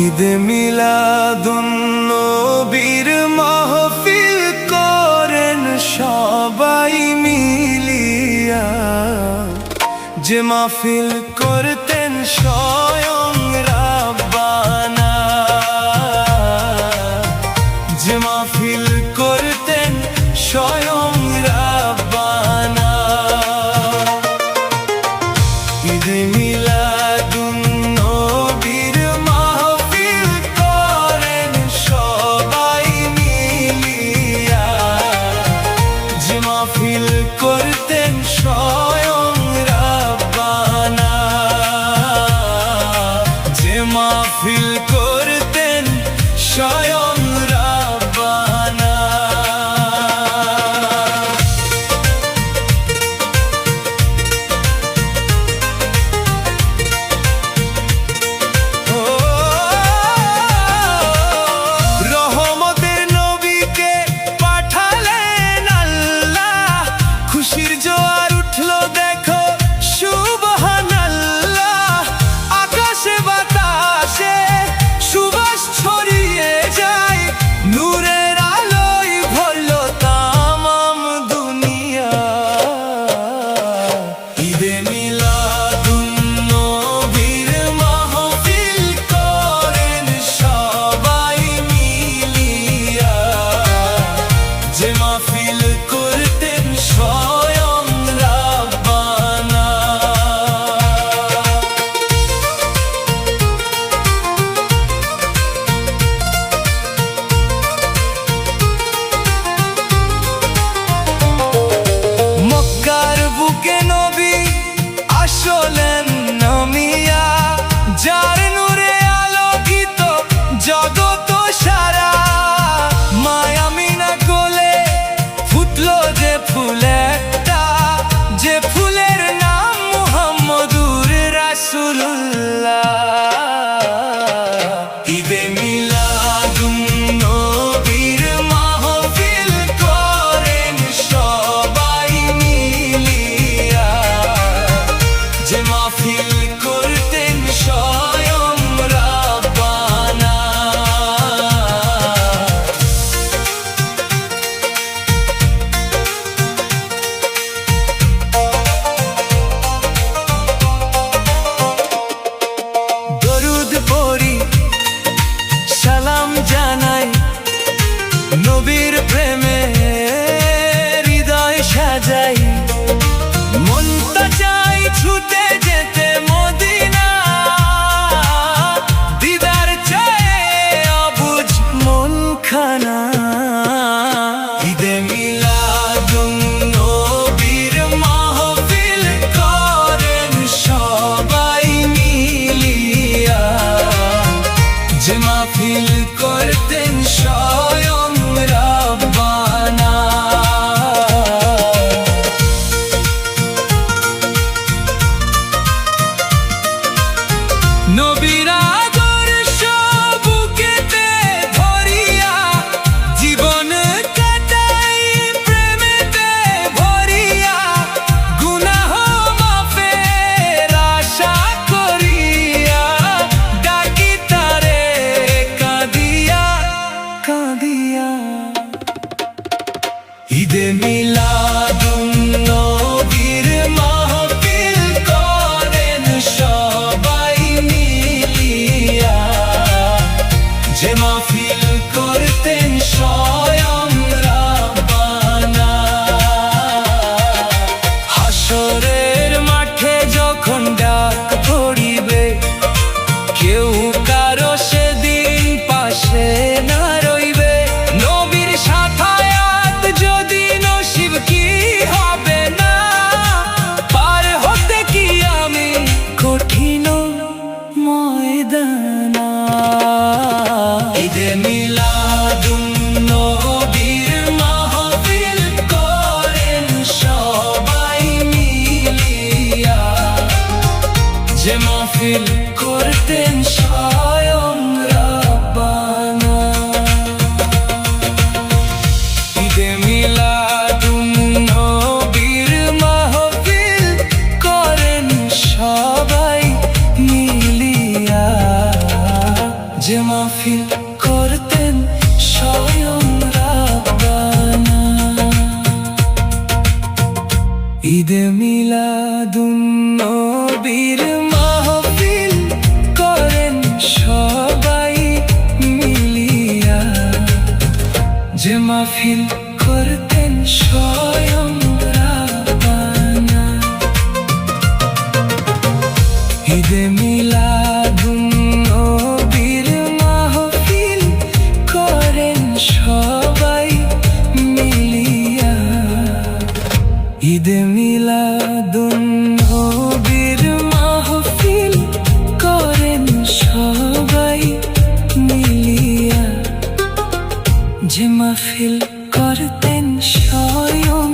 ঈদে মিলাদুন নবীর মাহফিল করেন সবাই মিলিয়া, যে মাহফিল করতেন স্বয়ং রাব্বানা, যে মাহফিল করতেন স্বয়ং রাব্বানা। ঈদে মিলাদুন নবীর মাহফিল করেন সবাই মিলিয়া, যে মাহফিল করতেন স্বয়ং রাব্বানা, যে মাহফিল করতেন স্বয়ং রাব্বানা। রহমতের নবীকে পাঠালেন আল্লাহ, খুশির জোয়ার উঠলো দেখো সুবহানাল্লাহ। আকাশে বাতাসে সুবাস ছড়িয়ে যায়, নূরের আলোয় ভরলো তামাম দুনিয়া। ঈদে মিলাদুন নবীর মাহফিল করেন সবাই মিলিয়া, যে মাহফিল করতেন স্বয়ং রাব্বানা। মক্কার বুকে নবী আসলেন নামিয়া, যার নূরে আলোকিত জগৎ সারা। মায়া মিনা কোলে ফুটলো যে ফুল একটা, যে ফুলের নাম মুহাম্মদুর রাসূলুল্লাহ। ঈদে মিলাদুন নবীর মাহফিল করেন সবাই মিলিয়া, যে মাহফিল করতেন স্বয়ং রাব্বানা। দরুদ পড়ি সালাম জানাই, নবীর প্রেমে হৃদয় সাজাই। মনটা চাই ছুটে যেতে মদিনা, দিদার চায় অবুঝ মনখানা। ঈদে মিলাদুন নবীর মাহফিল করেন সবাই মিলিয়া, যে মাহফিল করতেন স্বয়ং রাব্বানা। নবীর আদর্শ বুকেতে ধরিয়া, জীবন কাটাই প্রেমেতে ভরিয়া। গুনাহ মাফের আশা করিয়া, ডাকি তারে কাঁদিয়া কাঁদিয়া। ঈদে মিলাদুন নবীর মাহফিল করেন সবাই মিলিয়া, যে মাহফিল করতেন স্বয়ং রাব্বানা। হাসরের মাঠে যখন ডাক পড়িবে, কেউ কারো সেদিন পাশে না রইবে। নবীর সাফায়াত যদি নসিব কি হবে না, পার হতে কি আমি কঠিন ময়দানা। ঈদে মিলাদুন নবীর মাহফিল করেন সবাই মিলিয়া, যে মাহফিল করতেন স্বয়ং রাব্বানা। ঈদে মিলাদুন নবীর মাহফিল করেন সবাই মাহফিল করতেন স্বয়ং রাব্বানা। ঈদে মিলাদুন নবীর মাহফিল করেন সবাই মিলিয়া, যে মাহফিল করতেন স্বয়ং রাব্বানা। ঈদে মিলাদুন নবীর মাহফিল করেন সবাই মিলিয়া, ঈদে মিলাদুন নবীর মাহফিল করেন সবাই মিলিয়া, যে মাহফিল করতেন স্বয়ং